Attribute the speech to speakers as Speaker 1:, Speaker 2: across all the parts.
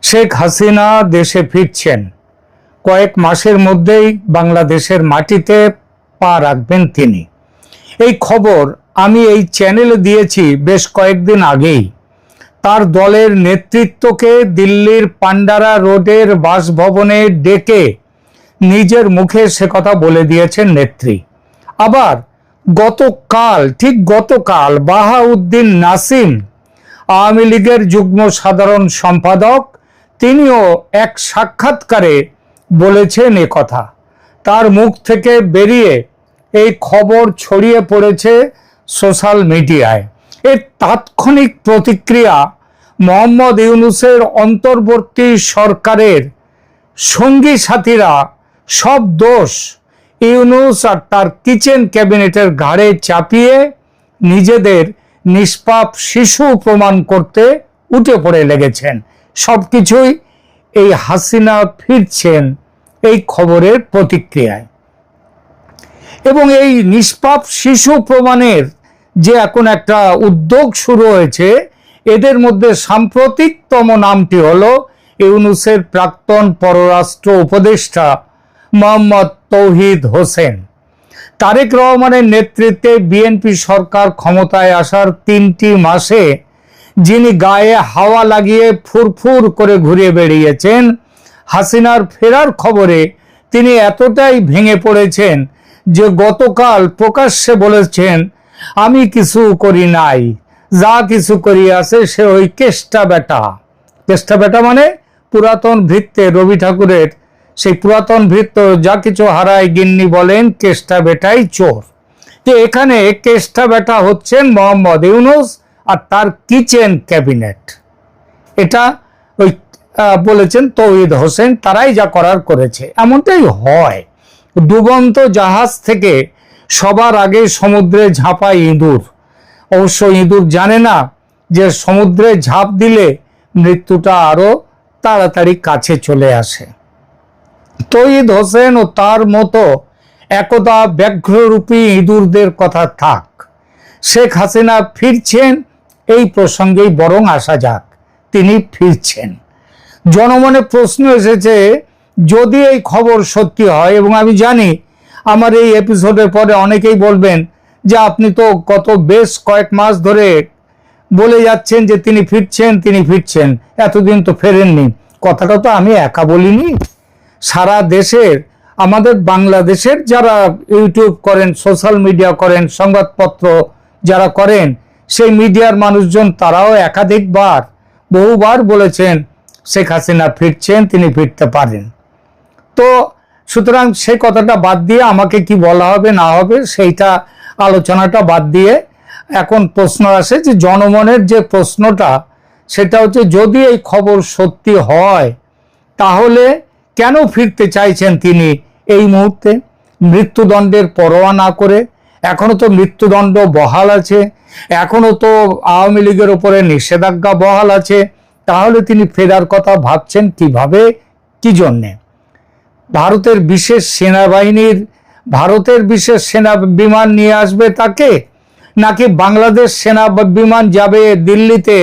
Speaker 1: শেখ হাসিনা দেশে ফিরছেন। কয়েক মাসের মধ্যেই বাংলাদেশের মাটিতে পা রাখবেন তিনি। এই খবর আমি এই চ্যানেলে দিয়েছি বেশ কয়েকদিন আগেই। তার দলের নেতৃত্বকে দিল্লির পান্ডারা রোডের বাসভবনে ডেকে নিজের মুখে সে কথা বলে দিয়েছেন নেত্রী। আবার গতকাল বাহাউদ্দিন নাসিম, আওয়ামী লীগের যুগ্ম সাধারণ সম্পাদক, তিনিও এক সাক্ষাৎকারে বলেছেন এ কথা। তার মুখ থেকে বেরিয়ে এই খবর ছড়িয়ে পড়েছে সোশ্যাল মিডিয়ায়। এর তাৎক্ষণিক প্রতিক্রিয়া মোহাম্মদ ইউনূসের অন্তর্বর্তী সরকারের সঙ্গী সাথীরা সব দোষ ইউনূস আর তার কিচেন ক্যাবিনেটের ঘাড়ে চাপিয়ে নিজেদের নিষ্পাপ শিশু প্রমাণ করতে উঠে পড়ে লেগেছেন। সবকিছুই এই হাসিনা ফিরছেন এই খবরের প্রতিক্রিয়ায়। এবং এই নিষ্পাপ শিশু প্রমাণের যে এখন একটা উদ্যোগ শুরু হয়েছে, এদের মধ্যে সাম্প্রতিকতম নামটি হলো ইউনূসের প্রাক্তন পররাষ্ট্র উপদেষ্টা মোহাম্মদ তৌহিদ হোসেন। তারেক রহমানের নেতৃত্বে বিএনপি সরকার ক্ষমতায় আসার 3টি মাসে যিনি গায়ে হাওয়া লাগিয়ে ফুরফুর করে ঘুরে বেরিয়েছেন, হাসিনার ফেরার খবরে তিনি এতটাই ভেঙে পড়েছেন যে গতকাল প্রকাশ্যে বলেছেন, আমি কিছু করি নাই, যা কিছু করিয়াছে সে ওই কেষ্টা বেটা। কেষ্টা বেটা মানে পুরাতন ভৃত্যে, রবি ঠাকুরের সেই পুরাতন ভৃত্য যা কিছু হারায় গিন্নি বলেন কেষ্টা বেটাই চোর। তো এখানে কেষ্টা বেটা হচ্ছেন মোহাম্মদ ইউনূস আর তার কিচেন ক্যাবিনেট। এটা ওই বলেছেন তৌহিদ হোসেন, তারাই যা করার করেছে। এমনটাই হয়। ডুবন্ত জাহাজ থেকে সবার আগে সমুদ্রে ঝাঁপায় ইঁদুর। অবশ্য ইঁদুর জানে না যে সমুদ্রে ঝাঁপ দিলে মৃত্যুটা আরো তাড়াতাড়ি কাছে চলে আসে। তৌহিদ হোসেন ও তার মতো একদা ব্যাঘ্ররূপী ইঁদুরদের কথা থাক, শেখ হাসিনা ফিরছেন এই প্রসঙ্গেই বরং আসা যাক। তিনি ফিরছেন। জনমনে প্রশ্ন এসেছে, যদি এই খবর সত্যি হয়, এবং আমি জানি আমার এই এপিসোডের পরে অনেকেই বলবেন যে আপনি তো গত বেশ কয়েক মাস ধরে বলে যাচ্ছেন যে তিনি ফিরছেন, এতদিন তো ফেরেননি। কথাটা তো আমি একা বলিনি। সারা দেশের, আমাদের বাংলাদেশের যারা ইউটিউব করেন, সোশ্যাল মিডিয়া করেন, সংবাদপত্র যারা করেন, সেই মিডিয়ার মানুষজন তারাও একাধিকবার বহুবার বলেছেন শেখ হাসিনা ফিরছেন, তিনি ফিরতে পারেন। তো সুতরাং সেই কথাটা বাদ দিয়ে আমাকে কি বলা হবে না হবে সেইটা আলোচনাটা বাদ দিয়ে এখন প্রশ্ন আসে যে জনমনের যে প্রশ্নটা, সেটা হচ্ছে যদি এই খবর সত্যি হয় তাহলে কেন ফিরতে চাইছেন তিনি এই মুহূর্তে মৃত্যুদণ্ডের পরোয়া না করে? এখনো তো মৃত্যুদণ্ড বহাল আছে, এখনো তো আওয়ামী লীগের উপরে নিষেধাজ্ঞা বহাল আছে। তাহলে তিনি ফেরার কথা ভাবছেন কিভাবে, কি জন্যে? ভারতের বিশেষ সেনা বিমান নিয়ে আসবে তাকে, নাকি বাংলাদেশ সেনা বিমান যাবে দিল্লিতে,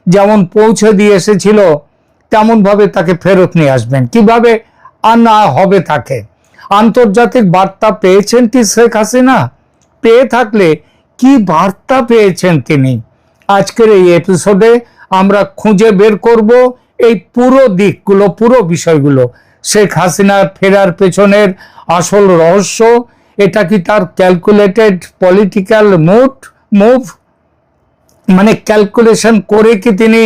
Speaker 1: যেমন পৌঁছে দিয়ে এসেছিল তেমন ভাবে তাকে ফেরত নিয়ে আসবেন? কিভাবে আনা হবে তাকে? আন্তর্জাতিক বার্তা পেয়েছেন কি শেখ হাসিনা? পেয়ে থাকলে কি বার্তা পেয়েছেন তিনি? আজকের এই এপিসোডে আমরা খুঁজে বের করব এই পুরো দিকগুলো, পুরো বিষয়গুলো। শেখ হাসিনার ফেরার পেছনের আসল রহস্য, এটা কি তার ক্যালকুলেটেড পলিটিক্যাল মুভ, মানে ক্যালকুলেশন করে কি তিনি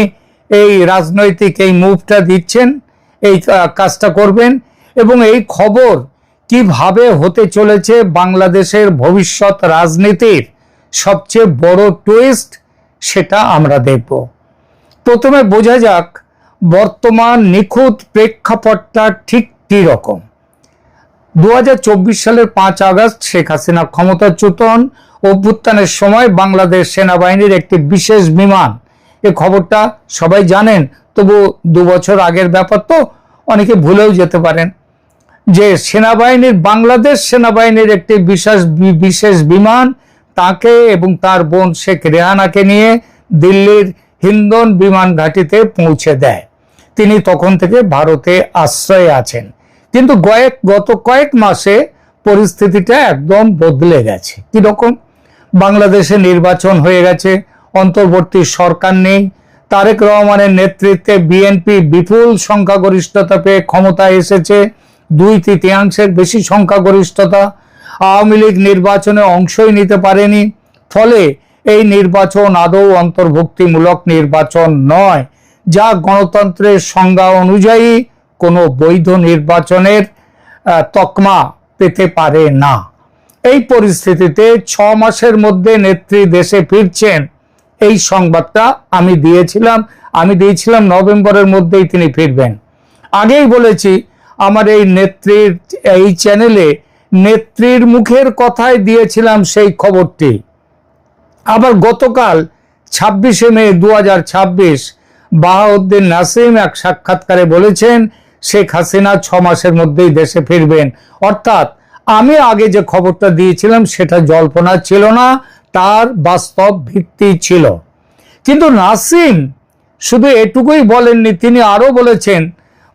Speaker 1: এই রাজনৈতিক এই মুভটা দিচ্ছেন, এই কাজটা করবেন? এবং এই খবর কিভাবে হতে চলেছে বাংলাদেশের ভবিষ্যৎ রাজনীতির সবচেয়ে বড় টুইস্ট, সেটা আমরা দেখব। প্রথমে বোঝা যাক বর্তমান নিখুঁত প্রেক্ষাপটটা ঠিক কি রকম। 2024 সালের 5 আগস্ট শেখ হাসিনা ক্ষমতাচ্যুত হন। অভ্যুত্থানের সময় বাংলাদেশ সেনাবাহিনীর একটি বিশেষ বিমান, এ খবরটা সবাই জানেন, তবু 2 বছর আগের ব্যাপার তো অনেকে ভুলেও যেতে পারেন, যে বাংলাদেশ সেনাবাহিনীর একটি বিশেষ বিমান তাকে এবং তার বোন শেখ রেহানাকে নিয়ে দিল্লির হিন্দন বিমান ঘাঁটিতে পৌঁছে দেয়। তিনি তখন থেকে ভারতে আশ্রয়ে আছেন। কিন্তু গত কয়েক মাসে পরিস্থিতিটা একদম বদলে গেছে। কিরকম? বাংলাদেশে নির্বাচন হয়ে গেছে, অন্তর্বর্তী সরকার নেই, তারেক রহমানের নেতৃত্বে বিএনপি বিপুল সংখ্যাগরিষ্ঠতা পেয়ে ক্ষমতায় এসেছে, 2/3 বেশি সংখ্যাগরিষ্ঠতা। আওয়ামী লীগ নির্বাচনে অংশই নিতে পারেনি। ফলে এই নির্বাচন আদৌ অন্তর্ভুক্তিমূলক নির্বাচন নয়, যা গণতন্ত্রের সংজ্ঞা অনুযায়ী কোনো বৈধ নির্বাচনের তকমা পেতে পারে না। এই পরিস্থিতিতে 6 মাসের মধ্যে নেত্রী দেশে ফিরছেন, এই সংবাদটা আমি দিয়েছিলাম নভেম্বরের মধ্যেই তিনি ফিরবেন। আগেই বলেছি, আমার এই নেত্রীর এই চ্যানেলে নেত্রীর মুখের কথায় দিয়েছিলাম সেই খবরটি। আবার গতকাল 26শে মে 2026 বাহাউদ্দিন নাসিম এক সাক্ষাৎকারে বলেছেন শেখ হাসিনা 6 মাসের মধ্যেই দেশে ফিরবেন। অর্থাৎ আমি আগে যে খবরটা দিয়েছিলাম সেটা জল্পনা ছিল না, তার বাস্তব ভিত্তি ছিল। কিন্তু নাসিম শুধু এটুকুই বলেননি, তিনি আরো বলেছেন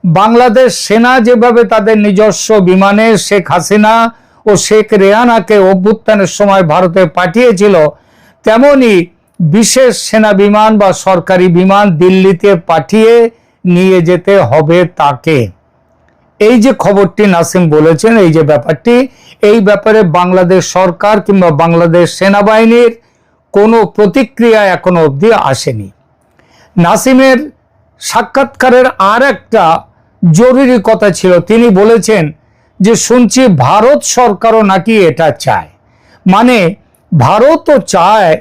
Speaker 1: বাংলাদেশ সেনা যেভাবে তাদের নিজস্ব বিমানে শেখ হাসিনা ও শেখ রেহানাকে অভ্যুত্থানের সময় ভারতে পাঠিয়েছিল, তেমনি বিশেষ সেনা বিমান বা সরকারি বিমান দিল্লিতে পাঠিয়ে নিয়ে যেতে হবে তাকে। এই যে খবরটি নাসিম বলেছেন, এই যে ব্যাপারটি, এই ব্যাপারে বাংলাদেশ সরকার কিংবা বাংলাদেশ সেনাবাহিনীর কোনো প্রতিক্রিয়া এখনো অবধি আসেনি। নাসিমের সাক্ষাৎকারের আর একটা জরুরি কথা ছিল, তিনি বলেছেন যে শুনছি ভারত সরকারও নাকি এটা চায়, মানে ভারতও চায়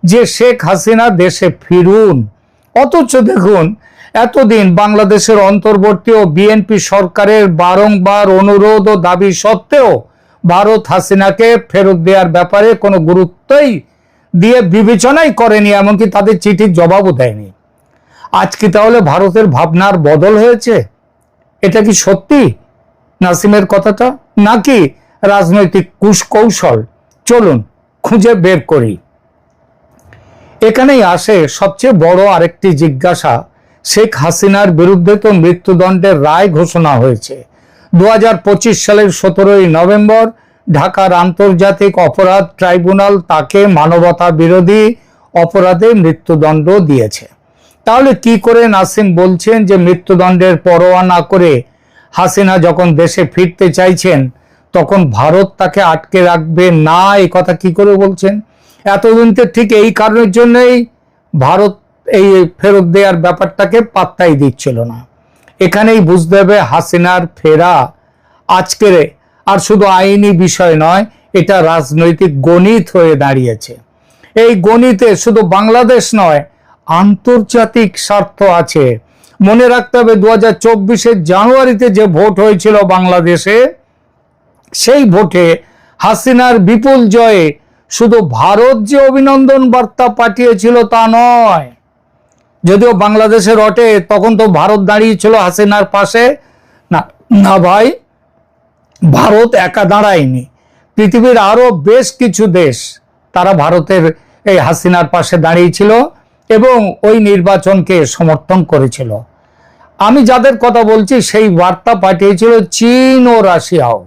Speaker 1: যে শেখ হাসিনা দেশে ফিরুন। অথচ দেখুন, এতদিন বাংলাদেশের অন্তর্বর্তী ও বিএনপি সরকারের বারংবার অনুরোধ ও দাবি সত্ত্বেও ভারত হাসিনাকে ফেরত দেওয়ার ব্যাপারে কোনো গুরুত্বই দিয়ে বিবেচনাই করেনি, এমনকি তাদের চিঠির জবাবও দেয়নি। আজ কি তাহলে ভারতের ভাবনার বদল হয়েছে? এটা কি সত্যি নাসিমের কথাটা, নাকি রাজনৈতিক কুশকৌশল? চলুন খুঁজে বের করি। এখানেই আসে সবচেয়ে বড় আরেকটি জিজ্ঞাসা। শেখ হাসিনার বিরুদ্ধে তো মৃত্যুদণ্ডের রায় ঘোষণা হয়েছে। 2025 সালের 17ই নভেম্বর ঢাকার আন্তর্জাতিক অপরাধ ট্রাইব্যুনাল তাকে মানবতা বিরোধী অপরাধে মৃত্যুদণ্ড দিয়েছে। তাহলে কি করে নাসিম বলছেন যে মৃত্যুদণ্ডের পরোয়া না করে হাসিনা যখন দেশে ফিরতে চাইছেন তখন ভারত তাকে আটকে রাখবে না? এই কথা কি করে বলছেন? এতদিন তো ঠিক এই কারণের জন্যই ভারত এই ফেরত দেওয়ার ব্যাপারটাকে পাত্তাই দিচ্ছিল না। এখানেই বুঝতে হবে হাসিনার ফেরা আজকের আর শুধু আইনি বিষয় নয়, এটা রাজনৈতিক গণিত হয়ে দাঁড়িয়েছে। এই গণিতে শুধু বাংলাদেশ নয়, আন্তর্জাতিক স্বার্থ আছে। মনে রাখতে হবে 2024 জানুয়ারিতে যে ভোট হয়েছিল বাংলাদেশে, সেই ভোটে হাসিনার বিপুল জয়ে শুধু ভারত যে অভিনন্দন বার্তা পাঠিয়েছিল তা নয়। যদিও বাংলাদেশের রটে তখন তো ভারত দাঁড়িয়েছিল হাসিনার পাশে, না না ভাই, ভারত একা দাঁড়ায়নি। পৃথিবীর আরো বেশ কিছু দেশ তারা ভারতের এই হাসিনার পাশে দাঁড়িয়েছিল এবং ওই নির্বাচনকে সমর্থন করেছিল। আমি যাদের কথা বলছি সেই বার্তা পাঠিয়েছিল চীন ও রাশিয়াও।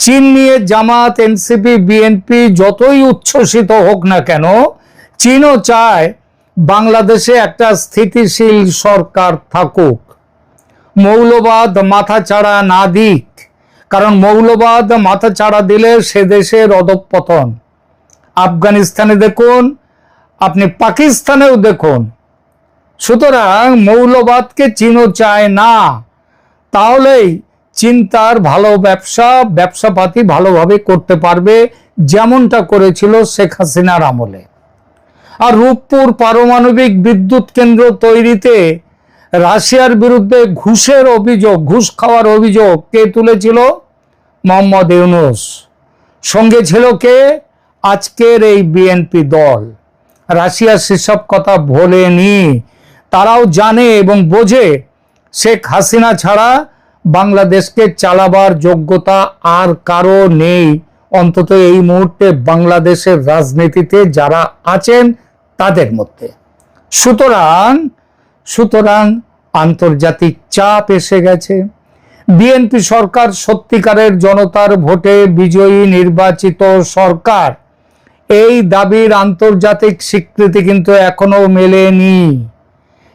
Speaker 1: চীন নিয়ে জামাত, এনসিপি, বিএনপি যতই উচ্ছ্বসিত হোক না কেন, চীনও চায় বাংলাদেশে একটা স্থিতিশীল সরকার থাকুক, মৌলবাদ মাথাচাড়া না দিক। কারণ মৌলবাদ মাথাচাড়া দিলে সে দেশের অধঃপতন। আফগানিস্তানে দেখুন, আপনি পাকিস্তানেও দেখুন। সুতরাং মৌলবাদকে চীনও চায় না। তাহলেই চীন তার ভালো ব্যবসাপাতি ভালোভাবে করতে পারবে, যেমনটা করেছিল শেখ হাসিনার আমলে। আর রূপপুর পারমাণবিক বিদ্যুৎ কেন্দ্র তৈরিতে রাশিয়ার বিরুদ্ধে ঘুষ খাওয়ার অভিযোগ কে তুলেছিল? মোহাম্মদ ইউনূস। সঙ্গে ছিল কে? আজকের এই বিএনপি দল। রাশিয়া সেসব কথা ভোলেনি। তারাও জানে এবং বোঝে শেখ হাসিনা ছাড়া বাংলাদেশকে চালাবার যোগ্যতা আর কারো নেই, অন্তত এই মুহূর্তে বাংলাদেশের রাজনীতিতে যারা আছেন তাদের মধ্যে। সুতরাং আন্তর্জাতিক চাপ এসে গেছে। বিএনপি সরকার সত্যিকারের জনতার ভোটে বিজয়ী নির্বাচিত সরকার, এই দাবির আন্তর্জাতিক স্বীকৃতি কিন্তু এখনো মেলেনি।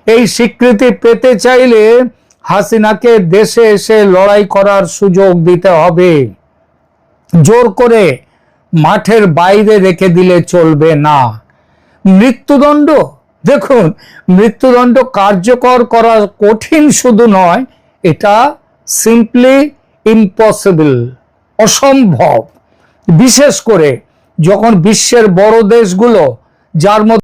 Speaker 1: এই স্বীকৃতি পেতে চাইলে হাসিনাকে দেশে এসে লড়াই করার সুযোগ দিতে হবে। জোর করে মাঠের বাইরে রেখে দিলে চলবে না। মৃত্যুদণ্ড, দেখুন, মৃত্যুদণ্ড কার্যকর করা কঠিন শুধু নয়, এটা সিম্পলি ইম্পসিবল, অসম্ভব। বিশেষ করে যখন বিশ্বের বড় দেশগুলো, যার মধ্যে